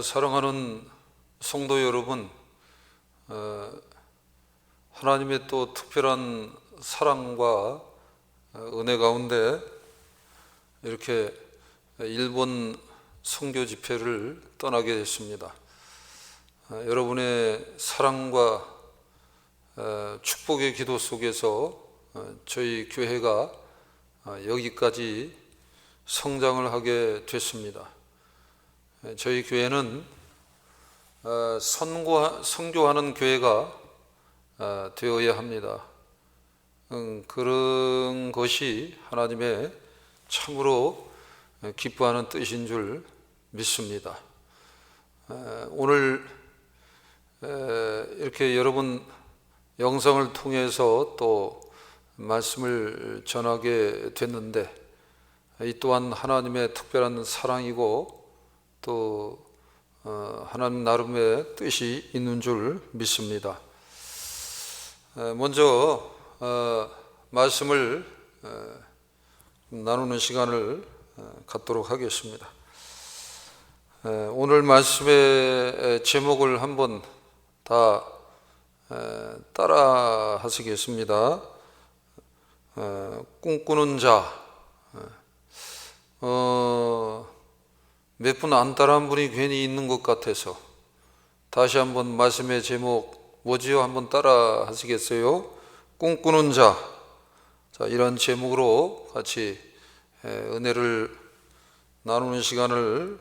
사랑하는 성도 여러분, 하나님의 또 특별한 사랑과 은혜 가운데 이렇게 일본 선교 집회를 떠나게 됐습니다. 여러분의 사랑과 축복의 기도 속에서 저희 교회가 여기까지 성장을 하게 됐습니다. 저희 교회는 선교하는 교회가 되어야 합니다. 그런 것이 하나님의 참으로 기뻐하는 뜻인 줄 믿습니다. 오늘 이렇게 여러분 영상을 통해서 또 말씀을 전하게 됐는데, 이 또한 하나님의 특별한 사랑이고 또 하나님 나름의 뜻이 있는 줄 믿습니다. 먼저 말씀을 나누는 시간을 갖도록 하겠습니다. 오늘 말씀의 제목을 한번 다 따라 하시겠습니다. 꿈꾸는 자. 몇 분 안 따라한 분이 괜히 있는 것 같아서 다시 한번 말씀의 제목 뭐지요? 한번 따라 하시겠어요? 꿈꾸는 자. 자, 이런 제목으로 같이 은혜를 나누는 시간을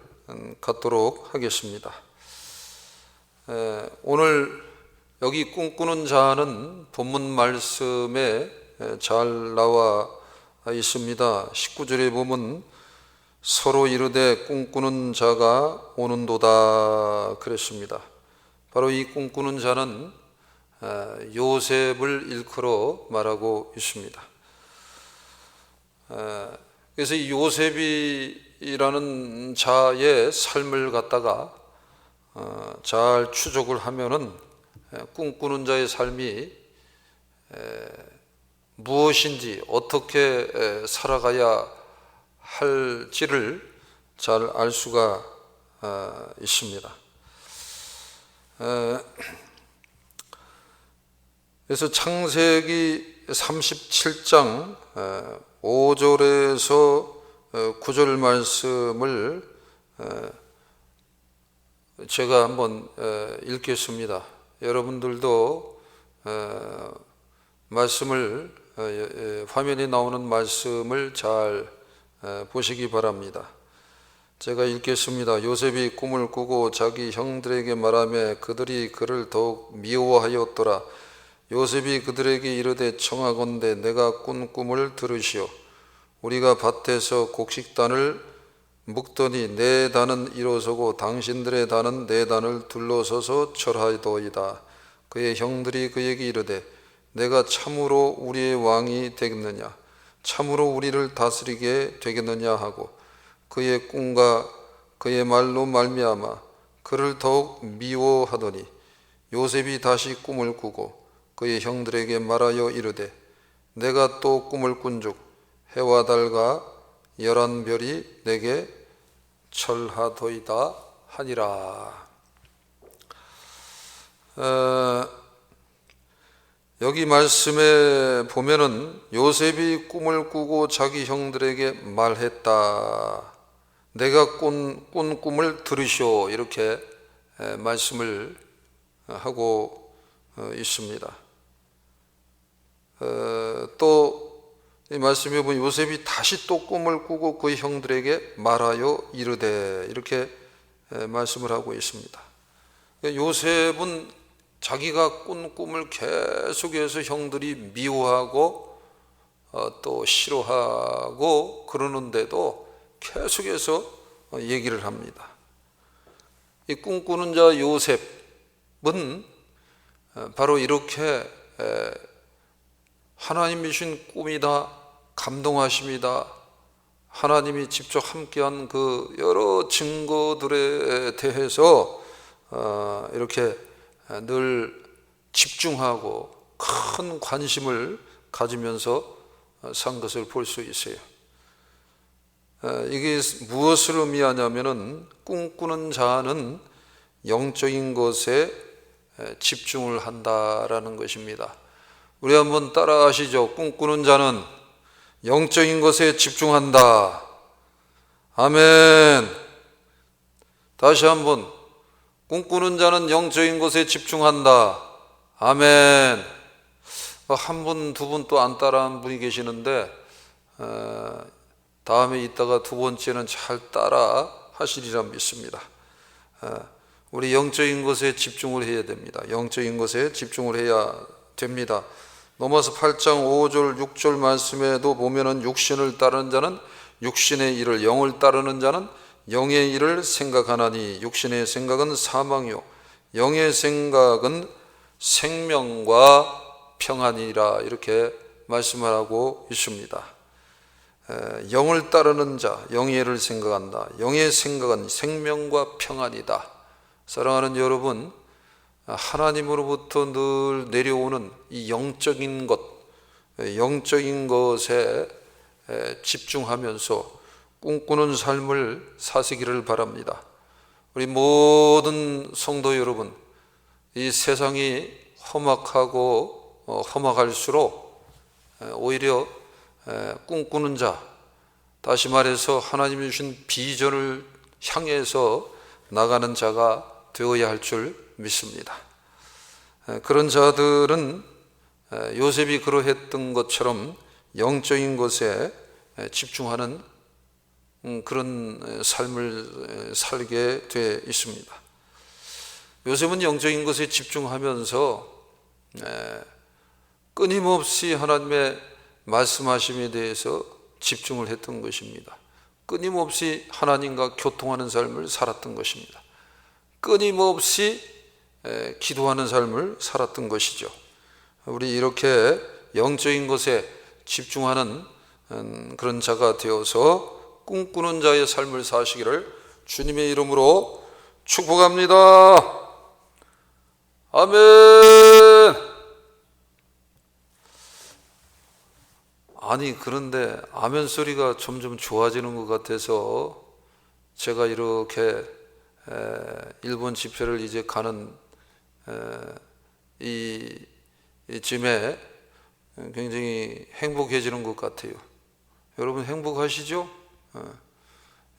갖도록 하겠습니다. 오늘 여기 꿈꾸는 자는 본문 말씀에 잘 나와 있습니다. 19절에 보면 서로 이르되 꿈꾸는 자가 오는도다 그랬습니다. 바로 이 꿈꾸는 자는 요셉을 일컬어 말하고 있습니다. 그래서 이 요셉이라는 자의 삶을 갖다가 잘 추적을 하면은 꿈꾸는 자의 삶이 무엇인지, 어떻게 살아가야 할지를 잘 알 수가 있습니다. 그래서 창세기 37장 5절에서 9절 말씀을 제가 한번 읽겠습니다. 여러분들도 말씀을, 화면에 나오는 말씀을 잘 보시기 바랍니다. 제가 읽겠습니다. 요셉이 꿈을 꾸고 자기 형들에게 말하며 그들이 그를 더욱 미워하였더라. 요셉이 그들에게 이르되 청하건대 내가 꾼 꿈을 들으시오. 우리가 밭에서 곡식단을 묶더니 내 단은 일어서고 당신들의 단은 내 단을 둘러서서 절하도이다. 그의 형들이 그에게 이르되 내가 참으로 우리의 왕이 되겠느냐, 참으로 우리를 다스리게 되겠느냐 하고 그의 꿈과 그의 말로 말미암아 그를 더욱 미워하더니 요셉이 다시 꿈을 꾸고 그의 형들에게 말하여 이르되 내가 또 꿈을 꾼즉 해와 달과 11별이 내게 절하도이다 하니라. 여기 말씀에 보면은 요셉이 꿈을 꾸고 자기 형들에게 말했다. 내가 꾼 꿈을 들으시오. 이렇게 말씀을 하고 있습니다. 또 이 말씀에 보면 요셉이 다시 또 꿈을 꾸고 그 형들에게 말하여 이르되 이렇게 말씀을 하고 있습니다. 요셉은 자기가 꾼 꿈을 계속해서 형들이 미워하고 또 싫어하고 그러는데도 계속해서 얘기를 합니다. 이 꿈꾸는 자 요셉은 바로 이렇게 하나님이 주신 꿈이다, 감동하심이다, 하나님이 직접 함께한 그 여러 증거들에 대해서 이렇게 늘 집중하고 큰 관심을 가지면서 산 것을 볼 수 있어요. 이게 무엇을 의미하냐면은 꿈꾸는 자는 영적인 것에 집중을 한다라는 것입니다. 우리 한번 따라 하시죠. 꿈꾸는 자는 영적인 것에 집중한다. 아멘. 다시 한번. 꿈꾸는 자는 영적인 것에 집중한다. 아멘. 한 분, 두 분 또 안 따라한 분이 계시는데 다음에 이따가 두 번째는 잘 따라 하시리라 믿습니다. 우리 영적인 것에 집중을 해야 됩니다. 영적인 것에 집중을 해야 됩니다. 로마서 8장 5절 6절 말씀에도 보면은 육신을 따르는 자는 육신의 일을, 영을 따르는 자는 영의 일을 생각하나니 육신의 생각은 사망이요 영의 생각은 생명과 평안이라, 이렇게 말씀을 하고 있습니다. 영을 따르는 자, 영의 일을 생각한다. 영의 생각은 생명과 평안이다. 사랑하는 여러분, 하나님으로부터 늘 내려오는 이 영적인 것, 영적인 것에 집중하면서 꿈꾸는 삶을 사시기를 바랍니다. 우리 모든 성도 여러분, 이 세상이 험악하고 험악할수록 오히려 꿈꾸는 자, 다시 말해서 하나님이 주신 비전을 향해서 나가는 자가 되어야 할 줄 믿습니다. 그런 자들은 요셉이 그러했던 것처럼 영적인 것에 집중하는 그런 삶을 살게 돼 있습니다. 요셉은 영적인 것에 집중하면서 끊임없이 하나님의 말씀하심에 대해서 집중을 했던 것입니다. 끊임없이 하나님과 교통하는 삶을 살았던 것입니다. 끊임없이 기도하는 삶을 살았던 것이죠. 우리 이렇게 영적인 것에 집중하는 그런 자가 되어서 꿈꾸는 자의 삶을 사시기를 주님의 이름으로 축복합니다. 아멘. 아니, 그런데 아멘 소리가 점점 좋아지는 것 같아서 제가 이렇게 일본 집회를 이제 가는 이쯤에 굉장히 행복해지는 것 같아요. 여러분 행복하시죠?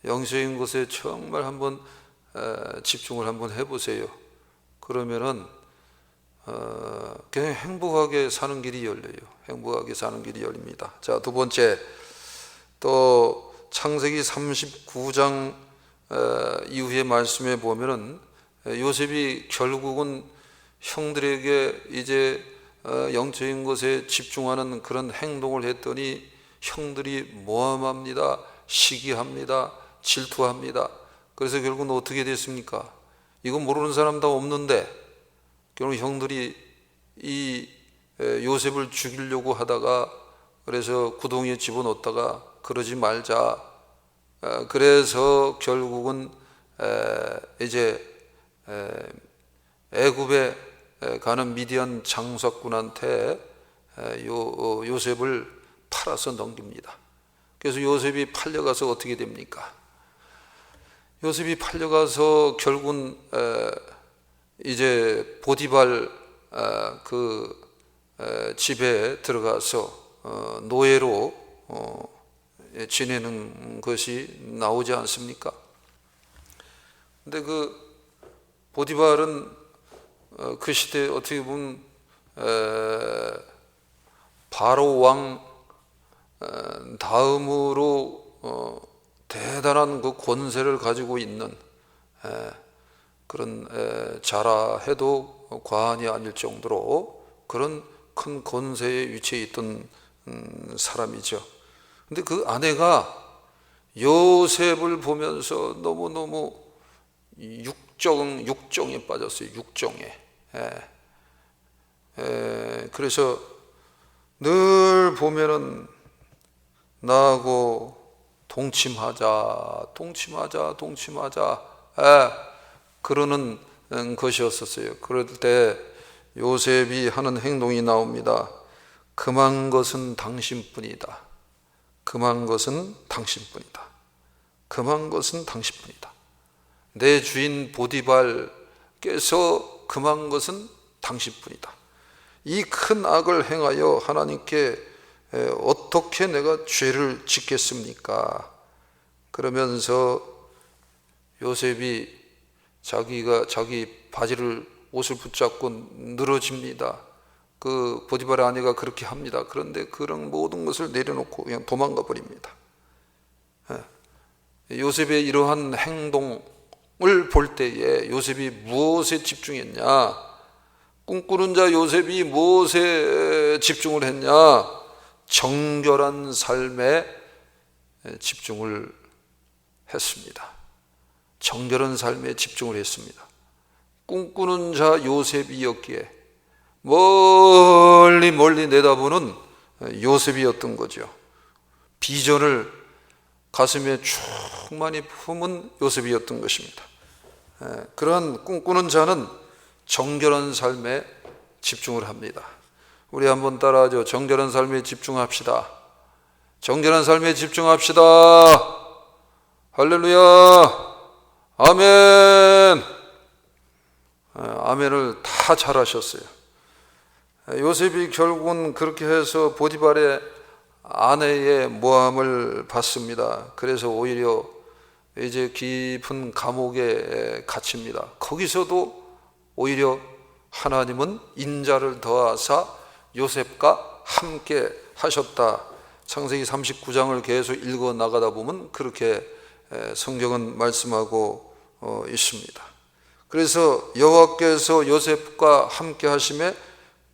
영적인 것에 정말 한번 집중을 한번 해보세요. 그러면은 그냥 행복하게 사는 길이 열려요. 행복하게 사는 길이 열립니다. 자, 두 번째, 또 창세기 39장 이후의 말씀에 보면은 요셉이 결국은 형들에게 이제 영적인 것에 집중하는 그런 행동을 했더니 형들이 모함합니다. 시기합니다. 질투합니다. 그래서 결국은 어떻게 됐습니까? 이거 모르는 사람 다 없는데 결국 형들이 이 요셉을 죽이려고 하다가, 그래서 구덩이에 집어넣다가 그러지 말자, 그래서 결국은 이제 애굽에 가는 미디안 장사꾼한테 요셉을 팔아서 넘깁니다. 그래서 요셉이 팔려가서 어떻게 됩니까? 요셉이 팔려가서 결국은 이제 보디발 그 집에 들어가서 노예로 지내는 것이 나오지 않습니까? 근데 그 보디발은 그 시대에 어떻게 보면 바로 왕 다음으로 대단한 그 권세를 가지고 있는 그런 자라 해도 과언이 아닐 정도로 그런 큰 권세의 위치에 있던 사람이죠. 근데 그 아내가 요셉을 보면서 너무너무 육정에 빠졌어요. 육정에. 그래서 늘 보면은 나하고 동침하자 그러는 것이었었어요. 그럴 때 요셉이 하는 행동이 나옵니다. 금한 것은 당신뿐이다. 금한 것은 당신뿐이다. 금한 것은 당신뿐이다. 내 주인 보디발께서 금한 것은 당신뿐이다. 이 큰 악을 행하여 하나님께 어떻게 내가 죄를 짓겠습니까? 그러면서 요셉이 자기 바지를 옷을 붙잡고 늘어집니다. 그 보디발의 아내가 그렇게 합니다. 그런데 그런 모든 것을 내려놓고 그냥 도망가 버립니다. 요셉의 이러한 행동을 볼 때에 요셉이 무엇에 집중했냐? 꿈꾸는 자 요셉이 무엇에 집중을 했냐? 정결한 삶에 집중을 했습니다. 정결한 삶에 집중을 했습니다. 꿈꾸는 자 요셉이었기에 멀리 내다보는 요셉이었던 거죠. 비전을 가슴에 충만히 품은 요셉이었던 것입니다. 그러한 꿈꾸는 자는 정결한 삶에 집중을 합니다. 우리 한번 따라하죠. 정결한 삶에 집중합시다. 정결한 삶에 집중합시다. 할렐루야. 아멘. 아멘을 다 잘하셨어요. 요셉이 결국은 그렇게 해서 보디발의 아내의 모함을 받습니다. 그래서 오히려 이제 깊은 감옥에 갇힙니다. 거기서도 오히려 하나님은 인자를 더하사 요셉과 함께 하셨다. 창세기 39장을 계속 읽어 나가다 보면 그렇게 성경은 말씀하고 있습니다. 그래서 여호와께서 요셉과 함께 하심에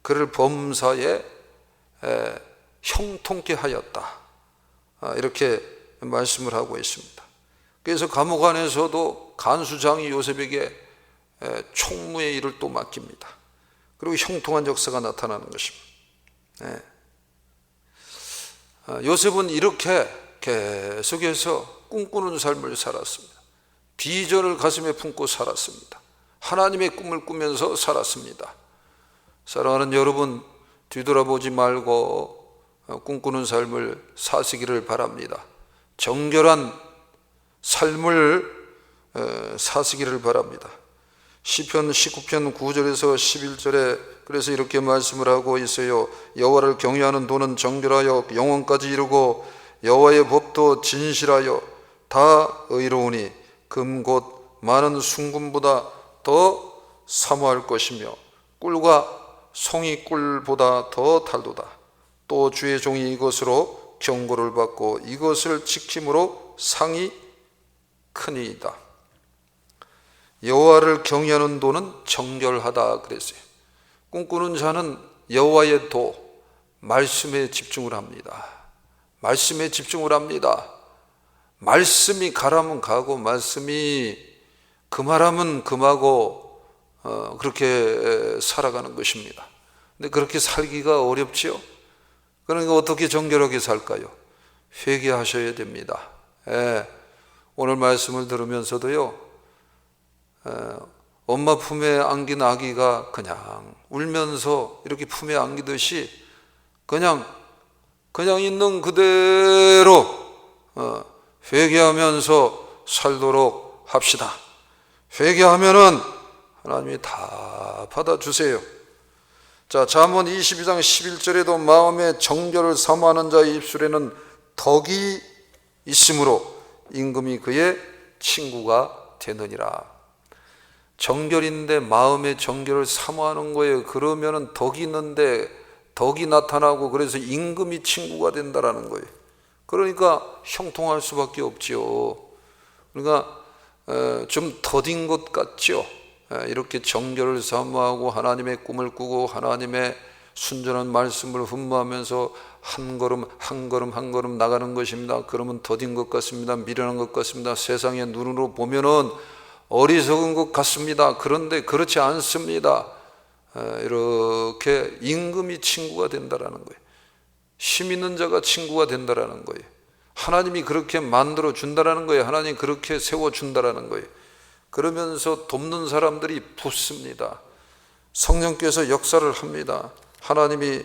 그를 범사에 형통케 하였다. 이렇게 말씀을 하고 있습니다. 그래서 감옥 안에서도 간수장이 요셉에게 총무의 일을 또 맡깁니다. 그리고 형통한 역사가 나타나는 것입니다. 요셉은 이렇게 계속해서 꿈꾸는 삶을 살았습니다. 비전을 가슴에 품고 살았습니다. 하나님의 꿈을 꾸면서 살았습니다. 사랑하는 여러분, 뒤돌아보지 말고 꿈꾸는 삶을 사시기를 바랍니다. 정결한 삶을 사시기를 바랍니다. 시편 19편 9절에서 11절에 그래서 이렇게 말씀을 하고 있어요. 여호와를 경외하는 도는 정결하여 영원까지 이르고 여호와의 법도 진실하여 다 의로우니 금 곧 많은 순금보다 더 사모할 것이며 꿀과 송이 꿀보다 더 달도다. 또 주의 종이 이것으로 경고를 받고 이것을 지킴으로 상이 크니이다. 여호와를 경외하는 도는 정결하다 그랬어요. 꿈꾸는 자는 여호와의 도, 말씀에 집중을 합니다. 말씀에 집중을 합니다. 말씀이 가라면 가고 말씀이 금하라면 금하고 그렇게 살아가는 것입니다. 근데 그렇게 살기가 어렵지요. 그러니까 어떻게 정결하게 살까요? 회개하셔야 됩니다. 오늘 말씀을 들으면서도요, 엄마 품에 안긴 아기가 그냥 울면서 이렇게 품에 안기듯이 그냥 있는 그대로 회개하면서 살도록 합시다. 회개하면은 하나님이 다 받아주세요. 자, 잠언 22장 11절에도 마음의 정결을 사모하는 자의 입술에는 덕이 있으므로 임금이 그의 친구가 되느니라. 정결인데 마음의 정결을 사모하는 거예요. 그러면은 덕이 있는데 덕이 나타나고 그래서 임금이 친구가 된다라는 거예요. 그러니까 형통할 수밖에 없지요. 그러니까 좀 더딘 것 같죠. 이렇게 정결을 사모하고 하나님의 꿈을 꾸고 하나님의 순전한 말씀을 흠모하면서 한 걸음 나가는 것입니다. 그러면 더딘 것 같습니다. 미련한 것 같습니다. 세상의 눈으로 보면은 어리석은 것 같습니다. 그런데 그렇지 않습니다. 이렇게 임금이 친구가 된다라는 거예요. 힘 있는 자가 친구가 된다라는 거예요. 하나님이 그렇게 만들어 준다라는 거예요. 하나님이 그렇게 세워 준다라는 거예요. 그러면서 돕는 사람들이 붙습니다. 성령께서 역사를 합니다. 하나님이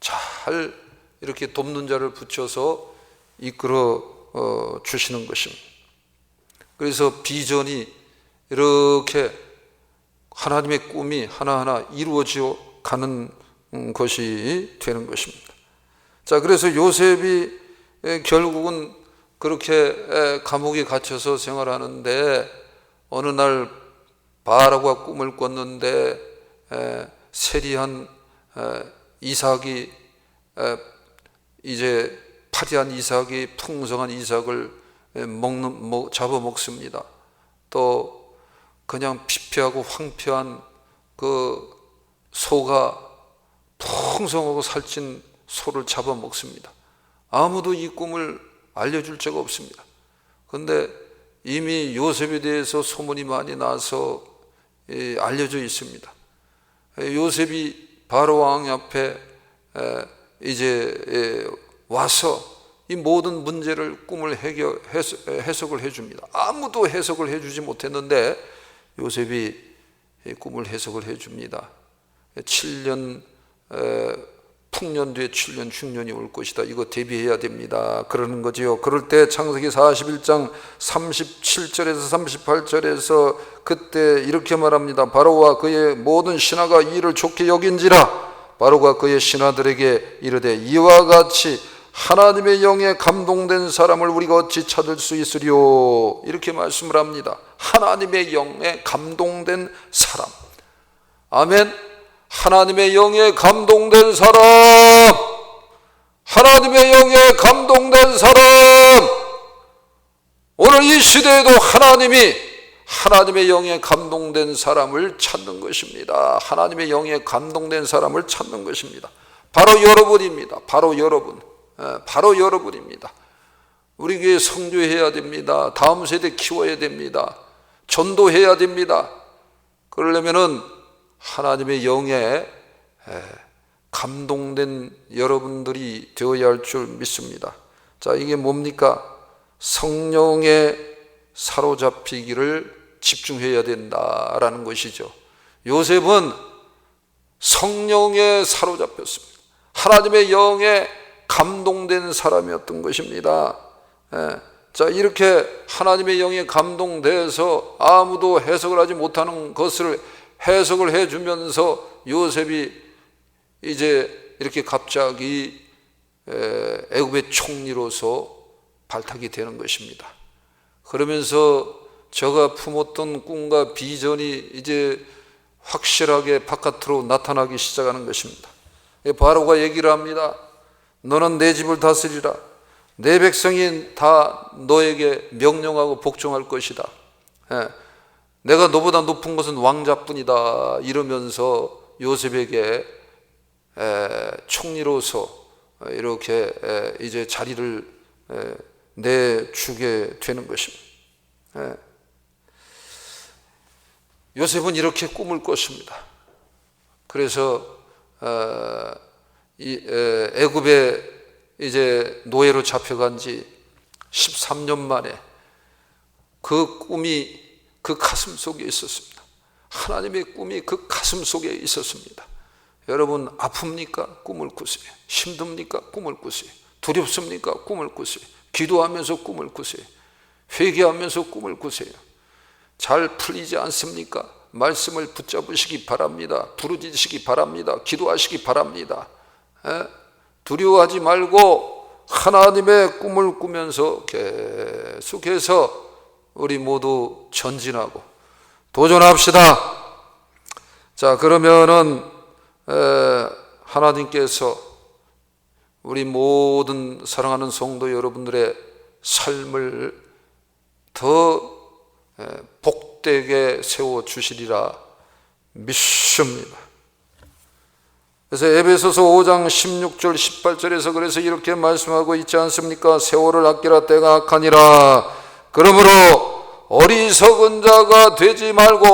잘 이렇게 돕는 자를 붙여서 이끌어 주시는 것입니다. 그래서 비전이 이렇게 하나님의 꿈이 하나하나 이루어져 가는 것이 되는 것입니다. 자, 그래서 요셉이 결국은 그렇게 감옥에 갇혀서 생활하는데 어느 날 바로가 꿈을 꿨는데 세리한 이삭이 이제 파리한 이삭이 풍성한 이삭을 잡아먹습니다. 또 그냥 피폐하고 황폐한 그 소가 풍성하고 살찐 소를 잡아먹습니다. 아무도 이 꿈을 알려줄 자가 없습니다. 그런데 이미 요셉에 대해서 소문이 많이 나서 알려져 있습니다. 요셉이 바로 왕 앞에 이제 와서 이 모든 문제를 꿈을 해석을 해줍니다. 아무도 해석을 해주지 못했는데 요셉이 꿈을 해석을 해줍니다. 7년 풍년 뒤에 7년 흉년이 올 것이다. 이거 대비해야 됩니다. 그러는 거지요. 그럴 때 창세기 41장 37절에서 38절에서 그때 이렇게 말합니다. 바로와 그의 모든 신하가 이를 좋게 여긴지라. 바로가 그의 신하들에게 이르되 이와 같이 하나님의 영에 감동된 사람을 우리가 어찌 찾을 수 있으리요. 이렇게 말씀을 합니다. 하나님의 영에 감동된 사람. 아멘. 하나님의 영에 감동된 사람, 하나님의 영에 감동된 사람. 오늘 이 시대에도 하나님이 하나님의 영에 감동된 사람을 찾는 것입니다. 하나님의 영에 감동된 사람을 찾는 것입니다. 바로 여러분입니다. 바로 여러분, 바로 여러분입니다. 우리 교회 성교해야 됩니다. 다음 세대 키워야 됩니다. 전도해야 됩니다. 그러려면은 하나님의 영에 감동된 여러분들이 되어야 할 줄 믿습니다. 자, 이게 뭡니까? 성령에 사로잡히기를 집중해야 된다라는 것이죠. 요셉은 성령에 사로잡혔습니다. 하나님의 영에 감동된 사람이었던 것입니다. 자, 이렇게 하나님의 영에 감동돼서 아무도 해석을 하지 못하는 것을 해석을 해주면서 요셉이 이제 이렇게 갑자기 애굽의 총리로서 발탁이 되는 것입니다. 그러면서 저가 품었던 꿈과 비전이 이제 확실하게 바깥으로 나타나기 시작하는 것입니다. 바로가 얘기를 합니다. 너는 내 집을 다스리라. 내 백성이 다 너에게 명령하고 복종할 것이다. 내가 너보다 높은 것은 왕자뿐이다. 이러면서 요셉에게 총리로서 이렇게 이제 자리를 내주게 되는 것입니다. 요셉은 이렇게 꿈을 꿨습니다. 그래서 애굽에 이제 노예로 잡혀간 지 13년 만에 그 꿈이 그 가슴 속에 있었습니다. 하나님의 꿈이 그 가슴 속에 있었습니다. 여러분 아픕니까? 꿈을 꾸세요. 힘듭니까? 꿈을 꾸세요. 두렵습니까? 꿈을 꾸세요. 기도하면서 꿈을 꾸세요. 회개하면서 꿈을 꾸세요. 잘 풀리지 않습니까? 말씀을 붙잡으시기 바랍니다. 부르짖으시기 바랍니다. 기도하시기 바랍니다. 두려워하지 말고 하나님의 꿈을 꾸면서 계속해서 우리 모두 전진하고 도전합시다. 자, 그러면은 하나님께서 우리 모든 사랑하는 성도 여러분들의 삶을 더 복되게 세워주시리라 믿습니다. 그래서 에베소서 5장 16절 18절에서 그래서 이렇게 말씀하고 있지 않습니까? 세월을 아끼라 때가 악하니라. 그러므로 어리석은 자가 되지 말고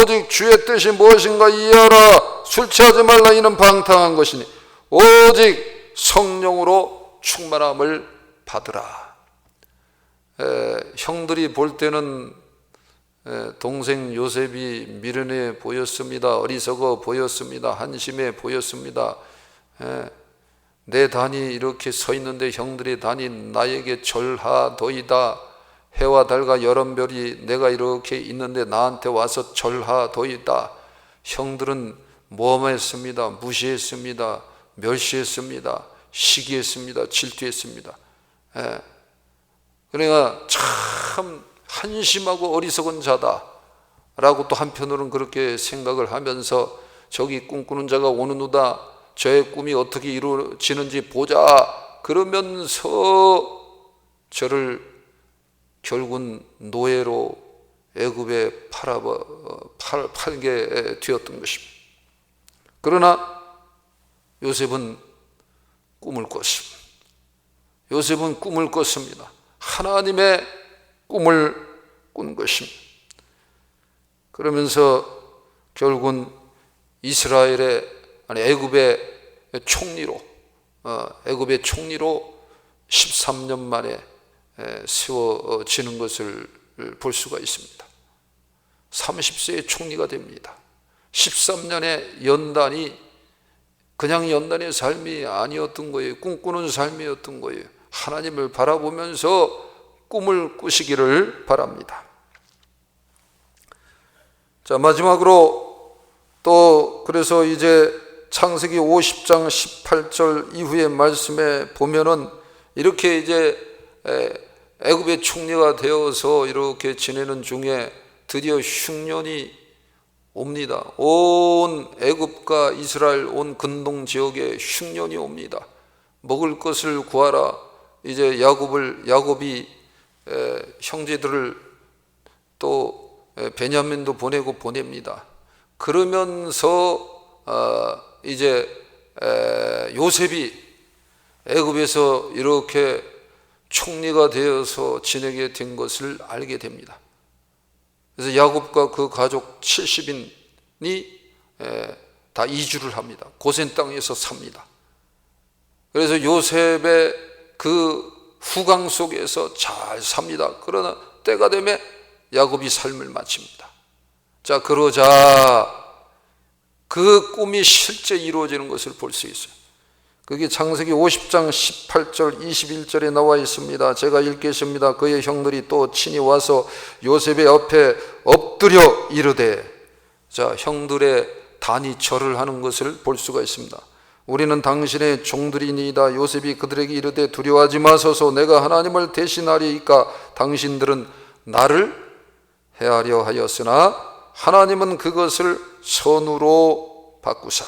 오직 주의 뜻이 무엇인가 이해하라. 술 취하지 말라. 이는 방탕한 것이니 오직 성령으로 충만함을 받으라. 형들이 볼 때는 동생 요셉이 미련해 보였습니다. 어리석어 보였습니다. 한심해 보였습니다. 내 단이 이렇게 서 있는데 형들의 단이 나에게 절하도이다 해와 달과 여러 별이 내가 이렇게 있는데 나한테 와서 절하도이다. 형들은 모함했습니다. 무시했습니다. 멸시했습니다. 시기했습니다. 질투했습니다. 예. 그러니까 참 한심하고 어리석은 자다 라고 또 한편으로는 그렇게 생각을 하면서 저기 꿈꾸는 자가 오는 후다, 저의 꿈이 어떻게 이루어지는지 보자 그러면서 저를 결국은 노예로 애굽에 팔게 되었던 것입니다. 그러나 요셉은 꿈을 꿨습니다. 요셉은 꿈을 꿨습니다. 하나님의 꿈을 꾼 것입니다. 그러면서 결국은 애굽의 총리로 13년 만에 세워지는 것을 볼 수가 있습니다. 30세의 총리가 됩니다. 13년의 연단이 그냥 연단의 삶이 아니었던 거예요. 꿈꾸는 삶이었던 거예요. 하나님을 바라보면서 꿈을 꾸시기를 바랍니다. 자, 마지막으로 또 그래서 이제 창세기 50장 18절 이후의 말씀에 보면은 이렇게 이제 애굽의 총리가 되어서 이렇게 지내는 중에 드디어 흉년이 옵니다. 온 애굽과 이스라엘 온 근동 지역에 흉년이 옵니다. 먹을 것을 구하라. 이제 야곱이 형제들을 또 베냐민도 보냅니다. 그러면서 이제 요셉이 애굽에서 이렇게 총리가 되어서 지내게 된 것을 알게 됩니다. 그래서 야곱과 그 가족 70인이 다 이주를 합니다. 고센 땅에서 삽니다. 그래서 요셉의 그 후광 속에서 잘 삽니다. 그러나 때가 되면 야곱이 삶을 마칩니다. 자, 그러자 그 꿈이 실제 이루어지는 것을 볼 수 있어요. 그게 창세기 50장 18절 21절에 나와 있습니다. 제가 읽겠습니다. 그의 형들이 또 친히 와서 요셉의 옆에 엎드려 이르되, 자, 형들의 단이 절을 하는 것을 볼 수가 있습니다. 우리는 당신의 종들이니이다. 요셉이 그들에게 이르되 두려워하지 마소서. 내가 하나님을 대신하리이까. 당신들은 나를 해하려 하였으나 하나님은 그것을 선으로 바꾸사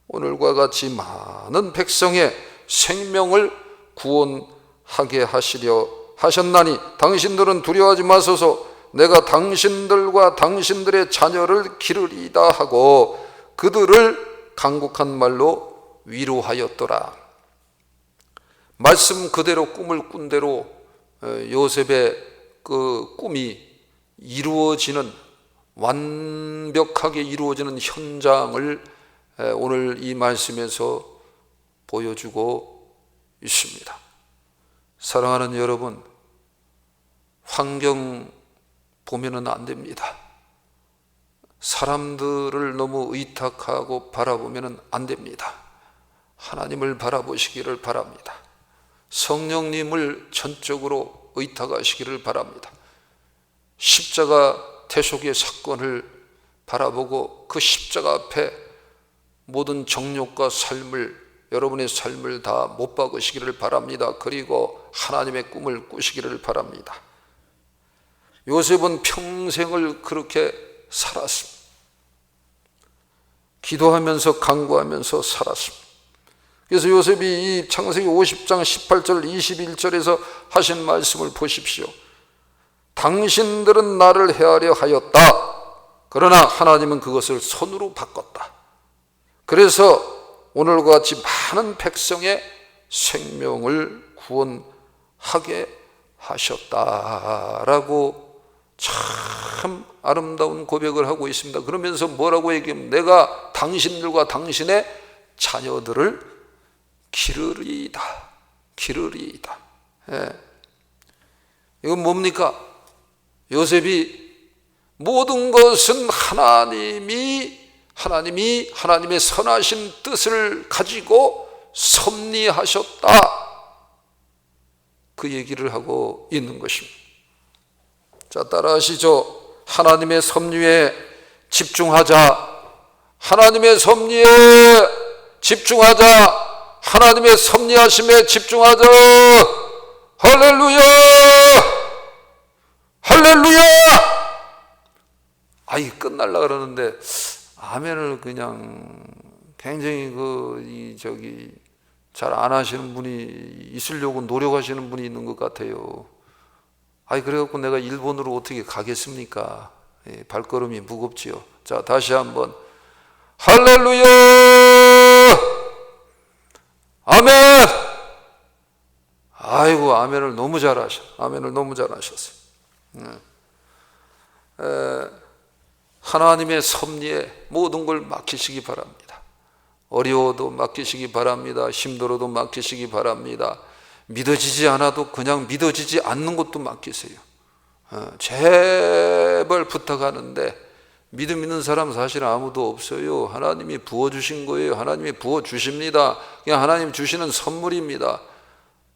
오늘과 같이 많은 백성의 생명을 구원하게 하시려 하셨나니 당신들은 두려워하지 마소서. 내가 당신들과 당신들의 자녀를 기르리이다 하고 그들을 간곡한 말로 위로하였더라. 말씀 그대로 꿈을 꾼 대로 요셉의 그 꿈이 이루어지는, 완벽하게 이루어지는 현장을 오늘 이 말씀에서 보여주고 있습니다. 사랑하는 여러분, 환경 보면은 안 됩니다. 사람들을 너무 의탁하고 바라보면은 안 됩니다. 하나님을 바라보시기를 바랍니다. 성령님을 전적으로 의탁하시기를 바랍니다. 십자가 대속의 사건을 바라보고 그 십자가 앞에 모든 정욕과 삶을, 여러분의 삶을 다 못 박으시기를 바랍니다. 그리고 하나님의 꿈을 꾸시기를 바랍니다. 요셉은 평생을 그렇게 살았습니다. 기도하면서 간구하면서 살았습니다. 그래서 요셉이 이 창세기 50장 18절 21절에서 하신 말씀을 보십시오. 당신들은 나를 해하려 하였다. 그러나 하나님은 그것을 선으로 바꿨다. 그래서 오늘과 같이 많은 백성의 생명을 구원하게 하셨다라고 참 아름다운 고백을 하고 있습니다. 그러면서 뭐라고 얘기하면 내가 당신들과 당신의 자녀들을 기르리이다. 예. 이건 뭡니까? 요셉이 모든 것은 하나님이 하나님의 선하신 뜻을 가지고 섭리하셨다. 그 얘기를 하고 있는 것입니다. 자, 따라하시죠. 하나님의 섭리에 집중하자. 하나님의 섭리에 집중하자. 하나님의 섭리하심에 집중하자. 할렐루야! 할렐루야! 아이, 끝날라 그러는데 아멘을 그냥 굉장히 잘 안 하시는 분이 있으려고 노력하시는 분이 있는 것 같아요. 아이, 그래갖고 내가 일본으로 어떻게 가겠습니까? 예, 발걸음이 무겁지요. 자, 다시 한번 할렐루야! 아멘! 아이고, 아멘을 너무 잘하셨어요. 하나님의 섭리에 모든 걸 맡기시기 바랍니다. 어려워도 맡기시기 바랍니다. 힘들어도 맡기시기 바랍니다. 믿어지지 않아도 그냥 믿어지지 않는 것도 맡기세요. 제발 부탁하는데 믿음 있는 사람 사실 아무도 없어요. 하나님이 부어주신 거예요. 하나님이 부어주십니다. 그냥 하나님 주시는 선물입니다.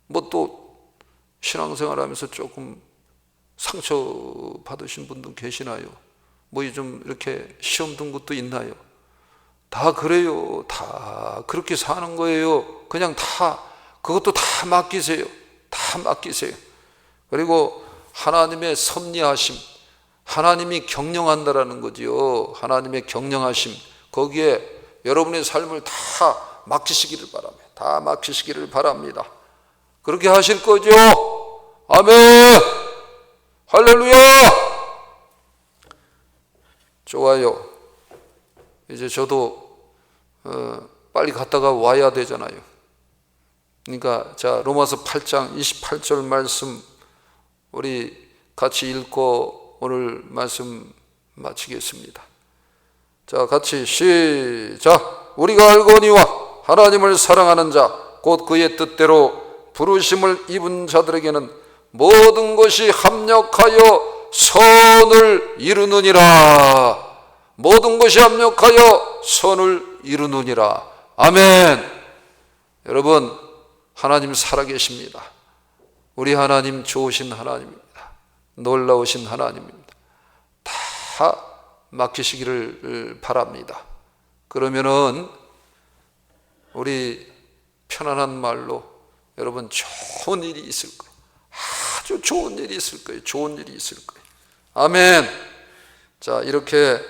뭐 또 신앙생활 하면서 조금 상처 받으신 분도 계시나요? 뭐 좀 이렇게 시험 든 것도 있나요? 다 그래요. 다 그렇게 사는 거예요. 그냥 다 그것도 다 맡기세요. 다 맡기세요. 그리고 하나님의 섭리하심, 하나님이 경영한다라는 거지요. 하나님의 경영하심, 거기에 여러분의 삶을 다 맡기시기를 바랍니다. 다 맡기시기를 바랍니다. 그렇게 하실 거죠? 아멘! 할렐루야! 좋아요. 이제 저도 빨리 갔다가 와야 되잖아요. 그러니까 자, 로마서 8장 28절 말씀 우리 같이 읽고 오늘 말씀 마치겠습니다. 자, 같이 시작. 우리가 알거니와 하나님을 사랑하는 자 곧 그의 뜻대로 부르심을 입은 자들에게는 모든 것이 합력하여 선을 이루느니라. 모든 것이 합력하여 선을 이루느니라. 아멘. 여러분, 하나님 살아계십니다. 우리 하나님 좋으신 하나님입니다. 놀라우신 하나님입니다. 다 맡기시기를 바랍니다. 그러면은 우리 편안한 말로 여러분 좋은 일이 있을 거예요. 아주 좋은 일이 있을 거예요. 좋은 일이 있을 거예요. 아멘. 자, 이렇게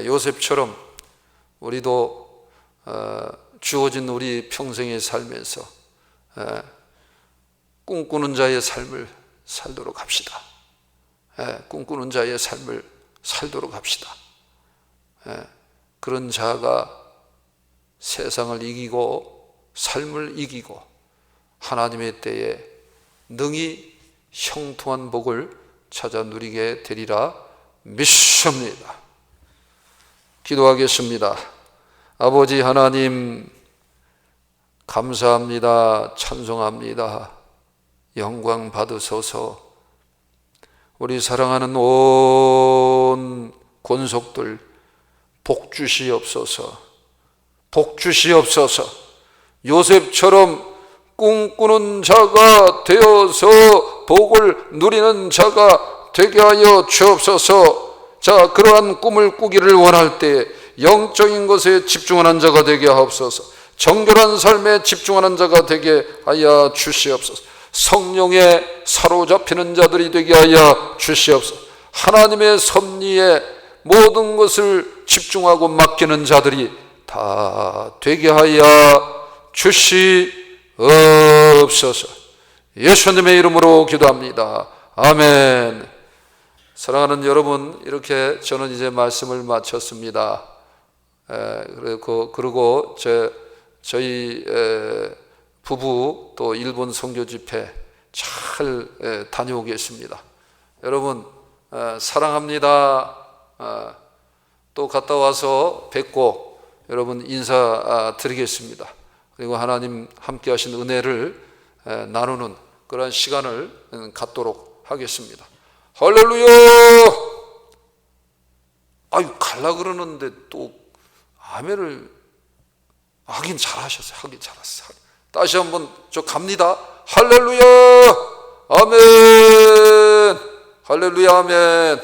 요셉처럼 우리도 주어진 우리 평생의 삶에서 꿈꾸는 자의 삶을 살도록 합시다. 꿈꾸는 자의 삶을 살도록 합시다. 그런 자가 세상을 이기고 삶을 이기고 하나님의 때에 능히 형통한 복을 찾아 누리게 되리라 믿습니다. 기도하겠습니다. 아버지 하나님, 감사합니다. 찬송합니다. 영광 받으소서. 우리 사랑하는 온 권속들 복 주시옵소서. 복 주시옵소서. 요셉처럼 꿈꾸는 자가 되어서 복을 누리는 자가 되게 하여 주옵소서. 자, 그러한 꿈을 꾸기를 원할 때 영적인 것에 집중하는 자가 되게 하옵소서. 정결한 삶에 집중하는 자가 되게 하여 주시옵소서. 성령에 사로잡히는 자들이 되게 하여 주시옵소서. 하나님의 섭리에 모든 것을 집중하고 맡기는 자들이 다 되게 하여 주시옵소서. 예수님의 이름으로 기도합니다. 아멘. 사랑하는 여러분, 이렇게 저는 이제 말씀을 마쳤습니다. 그리고 저희 부부 또 일본 선교 집회 잘 다녀오겠습니다. 여러분 사랑합니다. 또 갔다 와서 뵙고 여러분 인사 드리겠습니다. 그리고 하나님 함께 하신 은혜를 나누는 그런 시간을 갖도록 하겠습니다. 할렐루야! 아유, 갈라 그러는데 또 아멘을 하긴 잘하셨어요. 하긴 잘했어요. 다시 한번 저 갑니다. 할렐루야! 아멘! 할렐루야 아멘.